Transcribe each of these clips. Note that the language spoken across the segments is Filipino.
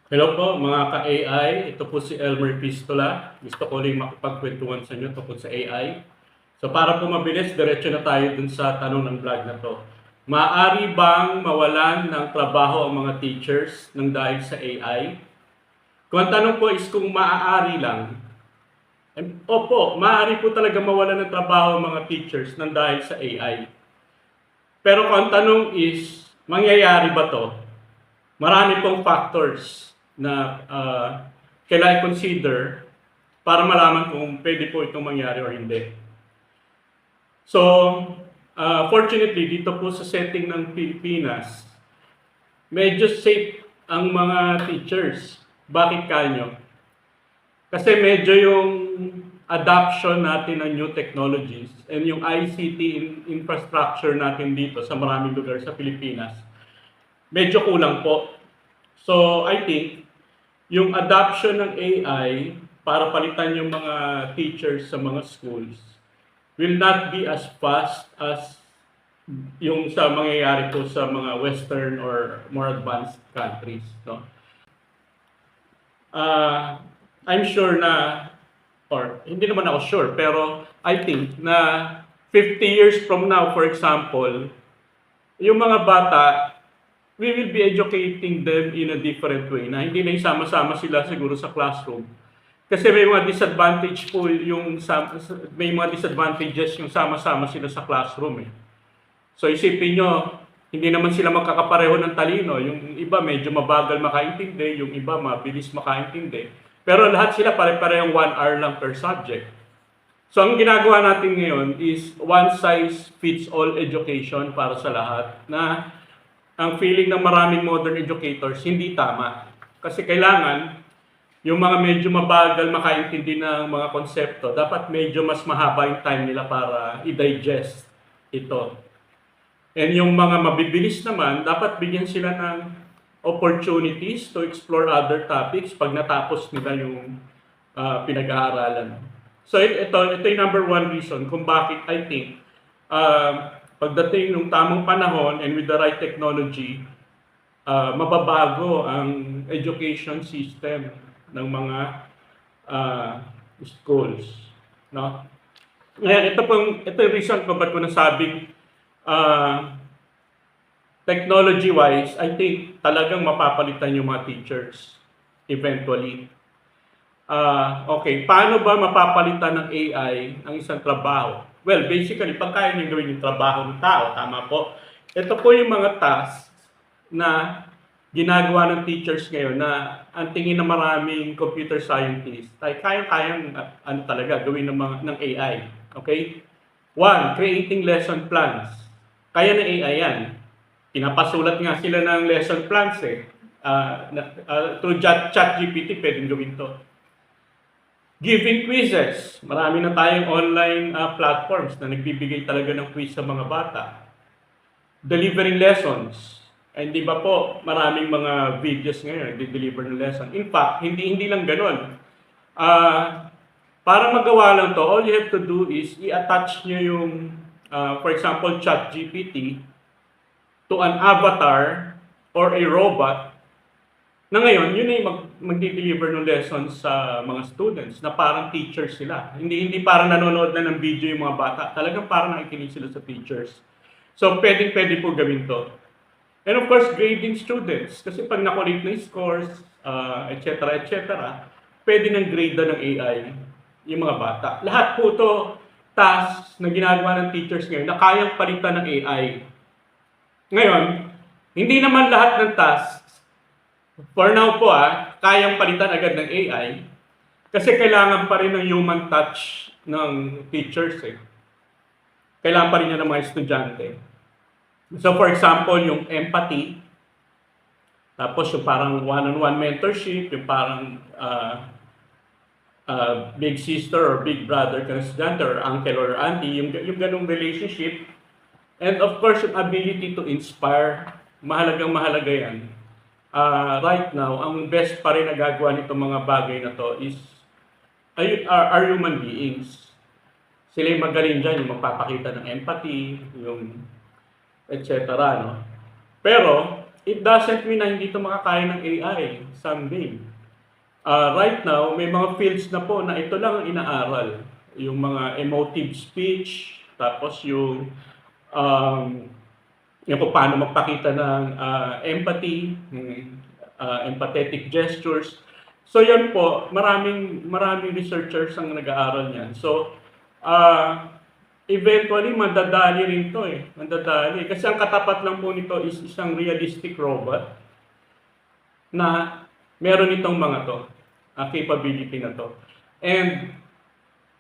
Hello po mga ka-AI, ito po si Elmer Pistola. Gusto ko rin makipagkwentuhan sa inyo tungkol sa AI. So para po mabilis, diretso na tayo dun sa tanong ng vlog na to. Maaari bang mawalan ng trabaho ang mga teachers ng dahil sa AI? Kung ang tanong po is kung maaari lang, opo, maaari po talaga mawalan ng trabaho ang mga teachers ng dahil sa AI. Pero kung ang tanong is, mangyayari ba to? Marami pong factors na kailangan consider para malaman kung pwede po itong mangyari or hindi. So, fortunately, dito po sa setting ng Pilipinas, medyo safe ang mga teachers. Bakit kanyo? Kasi medyo yung adoption natin ng new technologies and yung ICT infrastructure natin dito sa maraming lugar sa Pilipinas, medyo kulang po. So, I think, yung adoption ng AI para palitan yung mga teachers sa mga schools will not be as fast as yung sa mangyayari po sa mga western or more advanced countries, no? Uh, I'm sure na, or hindi naman ako sure, pero I think na 50 years from now, for example, yung mga bata, we will be educating them in a different way na hindi na isama-sama sila siguro sa classroom. Kasi may mga disadvantage po yung may mga disadvantages yung sama-sama sila sa classroom eh. So isipin nyo, hindi naman sila magkakapareho ng talino. Yung iba medyo mabagal makaintindi, yung iba mabilis makaintindi. Pero lahat sila pare-parehong 1 hour lang per subject. So ang ginagawa natin ngayon is one size fits all education para sa lahat na ang feeling ng maraming modern educators hindi tama. Kasi kailangan yung mga medyo mabagal makaintindi ng mga konsepto, dapat medyo mas mahaba yung time nila para i-digest ito. And yung mga mabibilis naman, dapat bigyan sila ng opportunities to explore other topics pag natapos nila yung pinag-aaralan. So ito yung number one reason kung bakit I think pagdating ng tamang panahon and with the right technology, mababago ang education system ng mga schools. No? Ngayon, ito yung reason ko ba't ko nasabing technology-wise, I think talagang mapapalitan yung mga teachers eventually. Okay, paano ba mapapalitan ng AI ang isang trabaho? Well, basically, pag kaya niyang gawin yung trabaho ng tao, tama po. Ito po yung mga tasks na ginagawa ng teachers ngayon na ang tingin ng maraming computer scientists ay kayang-kayang talaga gawin ng AI. Okay? One, creating lesson plans. Kaya ng AI yan. Pinapasulat nga sila ng lesson plans eh. Through ChatGPT, pwedeng gawin to. Giving quizzes. Marami na tayong online platforms na nagbibigay talaga ng quiz sa mga bata. Delivering lessons. Hindi ba po maraming mga videos ngayon nagde-deliver ng lesson. In fact, hindi lang ganoon. Para magawa lang to, all you have to do is i-attach nyo yung, for example, ChatGPT to an avatar or a robot na ngayon, yun ay mag-deliver ng lessons sa mga students na parang teachers sila. Hindi parang nanonood na ng video yung mga bata. Talagang parang nakikinig sila sa teachers. So, pwede po gawin to. And of course, grading students. Kasi pag nakulit na scores, etc., pwede nang grade ng AI yung mga bata. Lahat po to tasks na ginagawa ng teachers ngayon na kayang palitan ng AI. Ngayon, hindi naman lahat ng tasks, for now po kayang palitan agad ng AI kasi kailangan pa rin ng human touch ng teachers eh. Kailangan pa rin yan ng mga estudyante. So for example, yung empathy, tapos yung parang one-on-one mentorship, yung parang big sister or big brother ka estudyante or uncle or auntie, yung ganung relationship. And of course, yung ability to inspire, mahalagang mahalaga yan. Right now, ang best pa rin nagagawa nitong mga bagay na to is are human beings. Sila yung magaling dyan, yung magpapakita ng empathy, yung etc. No? Pero, it doesn't mean na hindi ito makakaya ng AI someday. Right now, may mga fields na po na ito lang ang inaaral. Yung mga emotive speech, tapos um, yung kung paano magpakita ng empathy, empathetic gestures. So yan po, maraming researchers ang nag-aaral niyan. So, eventually, madadali rin to eh. Madadali. Kasi ang katapat lang po nito is isang realistic robot na meron itong mga to, capability na to. And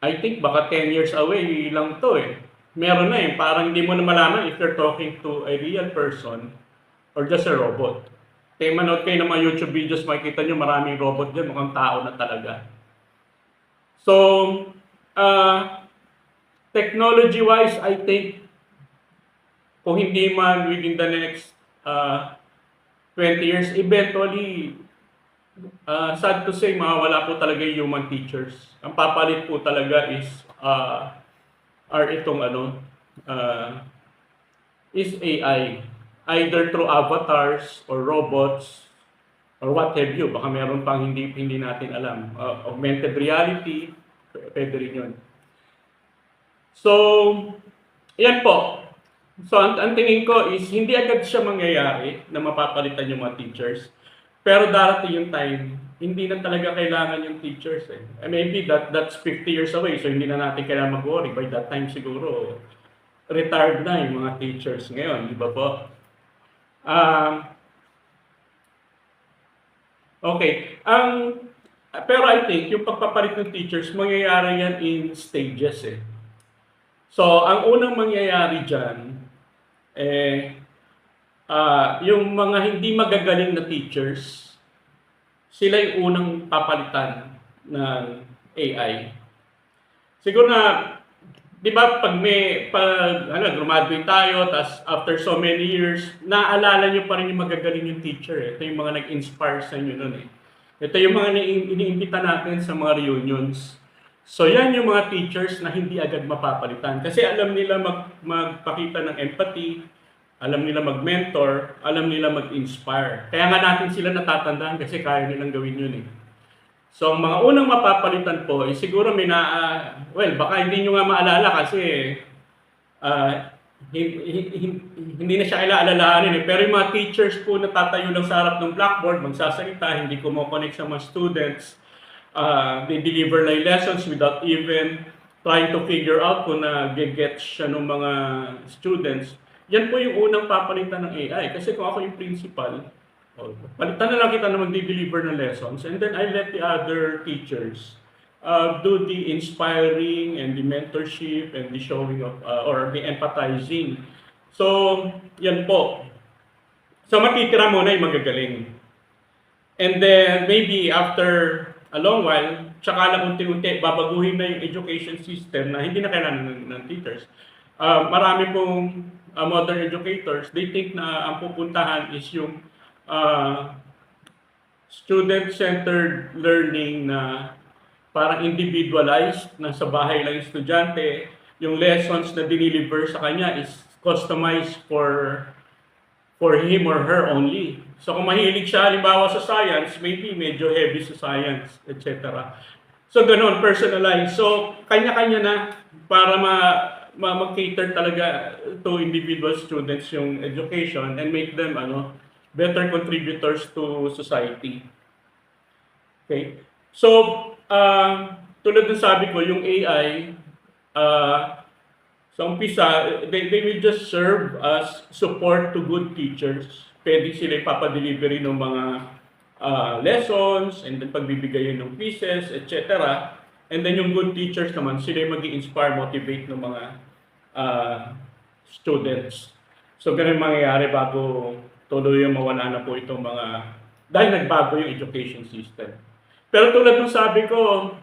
I think baka 10 years away lang to eh. Meron na eh, parang hindi mo na malaman if you're talking to a real person or just a robot. Kaya manood kayo ng mga YouTube videos, makikita nyo maraming robot dyan, mukhang tao na talaga. So, technology-wise, I think, kung hindi man within the next 20 years, eventually, sad to say, mawawala po talaga yung human teachers. Ang papalit po talaga is is AI. Either through avatars or robots or what have you. Baka meron pang hindi natin alam. Augmented reality, pwede rin yun. So, yan po. So, ang tingin ko is hindi agad siya mangyayari na mapapalitan yung mga teachers. Pero darating yung time, hindi na talaga kailangan yung teachers eh. Maybe that's 50 years away, so hindi na natin kailangan mag-worry. By that time siguro, retired na yung mga teachers ngayon, di ba po? Okay. Pero I think yung pagpapalit ng teachers, mangyayari yan in stages eh. So, ang unang mangyayari dyan, yung mga hindi magagaling na teachers, sila yung unang papalitan ng AI. Siguro na, di ba, graduate tayo, tas after so many years, naaalala nyo pa rin yung magagaling yung teacher. Eh. Ito yung mga nag-inspire sa inyo nun eh. Ito yung mga iniimbita natin sa mga reunions. So yan yung mga teachers na hindi agad mapapalitan. Kasi alam nila magpakita ng empathy, alam nila mag-mentor, alam nila mag-inspire. Kaya nga natin sila natatandaan kasi kaya nilang gawin yun eh. So ang mga unang mapapalitan po, siguro baka hindi nyo nga maalala kasi hindi na siya kailangan eh. Pero yung mga teachers po na tatayo lang sa harap ng blackboard, magsasalita, hindi kumo-connect sa mga students, they deliver like lessons without even trying to figure out kung na-get siya ng mga students. Yan po yung unang papalitan ng AI. Kasi kung ako yung principal, palitan na lang kita na mag-deliver ng lessons and then I let the other teachers do the inspiring and the mentorship and the showing of, or the empathizing. So, yan po. So, matitira muna yung magagaling. And then, maybe after a long while, tsaka lang unti-unti, babaguhin na yung education system na hindi na kailangan ng teachers. Marami pong modern educators, they think na ang pupuntahan is yung student-centered learning na parang individualized, na sa bahay lang yung estudyante, yung lessons na diniliver sa kanya is customized for him or her only. So kung mahilig siya halimbawa sa science, maybe medyo heavy sa science, etc. So ganun, personalized. So kanya-kanya na para mag-cater talaga to individual students yung education and make them better contributors to society. Okay? So, tulad ng sabi ko, yung AI, sa umpisa, they will just serve as support to good teachers. Pwede sila ipapadelivery ng mga lessons, and then pagbibigay ng quizzes, etc. And then yung good teachers naman, sila yung mag-i-inspire, motivate ng mga students. So ganun mangyayari bago tuloy yung mawala na po itong dahil nagbago yung education system. Pero tulad ng sabi ko,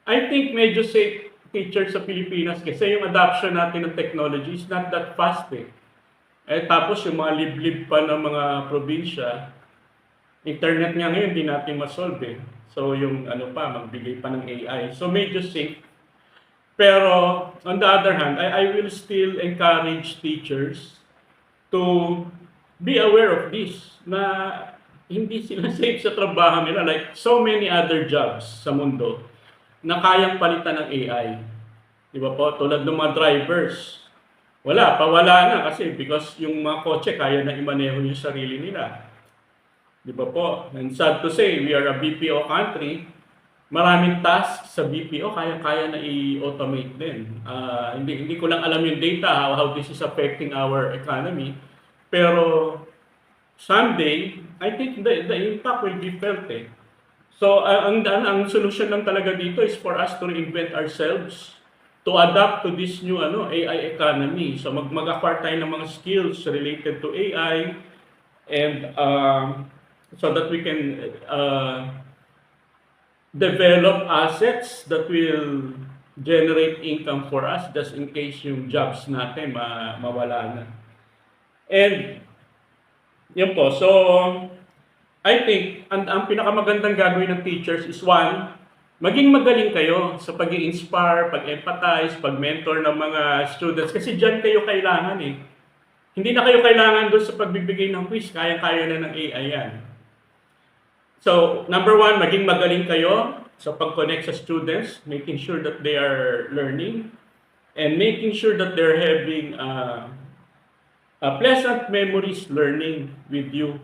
I think medyo safe teachers sa Pilipinas kasi yung adoption natin ng technology is not that fast eh. Tapos yung mga liblib pa ng mga probinsya, internet nga ngayon hindi natin masolve eh. So yung magbigay pa ng AI. So medyo safe. Pero on the other hand, I will still encourage teachers to be aware of this, na hindi sila safe sa trabaho nila, like so many other jobs sa mundo na kayang palitan ng AI. Di ba po? Tulad ng mga drivers. Wala na kasi because yung mga kotse kaya na imaneho yung sarili nila. Di ba po? And sad to say, we are a BPO country. Maraming tasks sa BPO kaya na i-automate din. Hindi ko lang alam yung data, how this is affecting our economy. Pero someday, I think the impact will be felt eh. So, ang solution lang talaga dito is for us to reinvent ourselves to adapt to this new AI economy. So, mag-acquire tayo ng mga skills related to AI and so that we can develop assets that will generate income for us just in case yung jobs natin mawala na. And yun po. So, I think, ang pinakamagandang gagawin ng teachers is one, maging magaling kayo sa pag-i-inspire, pag-empathize, pag-mentor ng mga students. Kasi dyan kayo kailangan eh. Hindi na kayo kailangan doon sa pagbibigay ng quiz. Kaya-kaya na ng AI yan. So, number one, maging magaling kayo sa pag-connect sa students, making sure that they are learning, and making sure that they're having pleasant memories learning with you.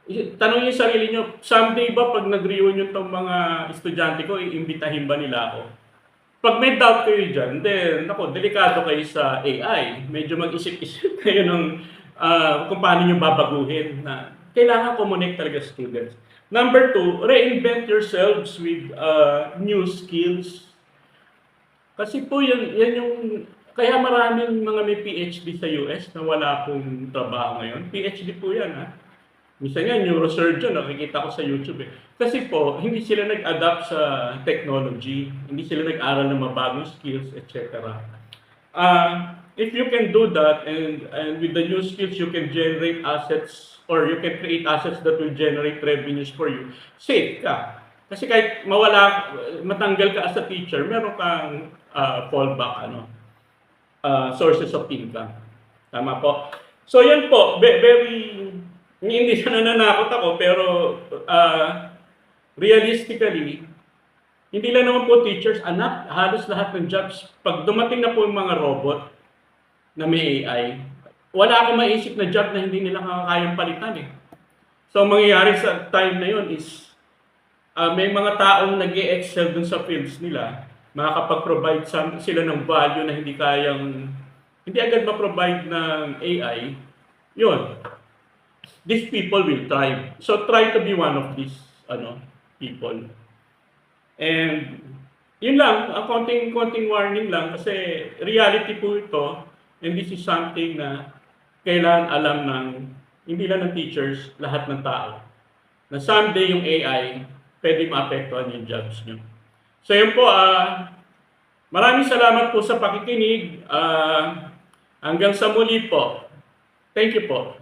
Tanong niyo sa sarili niyo, someday ba pag nag-reunion tong mga estudyante ko, iimbitahin ba nila ako? Pag may doubt kayo dyan, then, delikado kayo sa AI. Medyo mag-isip-isip kayo ng kung paano nyo babaguhin na kailangan connect talaga students. Number two, reinvent yourselves with new skills. Kasi po yan yung, kaya maraming mga may PhD sa US na wala pong trabaho ngayon. PhD po yan ha. Minsan nga, neurosurgeon, nakikita ko sa YouTube eh. Kasi po, hindi sila nag-adapt sa technology, hindi sila nag-aral ng mabagong skills, etc. If you can do that, and with the new skills, you can generate assets, or you can create assets that will generate revenues for you, safe ka. Kasi kahit matanggal ka as a teacher, meron kang fallback, sources of income. Tama po? So yan po, very... Hindi siya nananakot ako, pero realistically, hindi lang naman po teachers, halos lahat ng jobs, pag dumating na po yung mga robot na may AI, wala akong maisip na job na hindi nila kayang palitan eh. So, mangyayari sa time na yun is, may mga taong nag-e-excel dun sa fields nila, makakapag-provide sila ng value na hindi agad ma-provide ng AI, yun. These people will thrive. So try to be one of these people. And yun lang, konting warning lang kasi reality po ito, and this is something na kailangan alam hindi lang ng teachers, lahat ng tao. Na someday yung AI, pwede maapektuhan yung jobs nyo. So yun po, maraming salamat po sa pakikinig. Hanggang sa muli po. Thank you po.